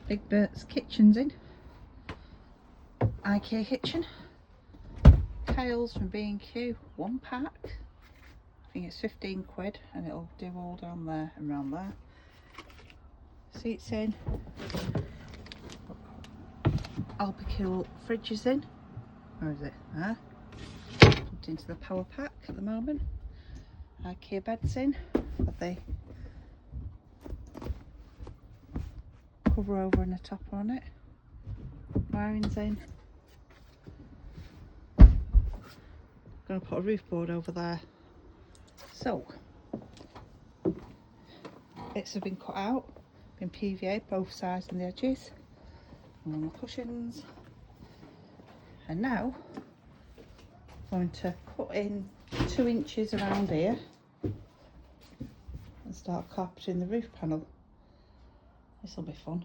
Big Bert's Kitchen's in. IK Kitchen. Tiles from B&Q, 1 pack. I think it's 15 quid and it'll do all down there and around there. Seats in. Alpacule fridge is in. Where is it? There. Plugged into the power pack at the moment. IKEA beds in. Got the cover over and a topper on it. Wiring's in. Gonna put a roof board over there. So bits have been cut out, been PVA both sides and the edges, and on the cushions. And now I'm going to cut in 2 inches around here and start carpeting the roof panel. This will be fun.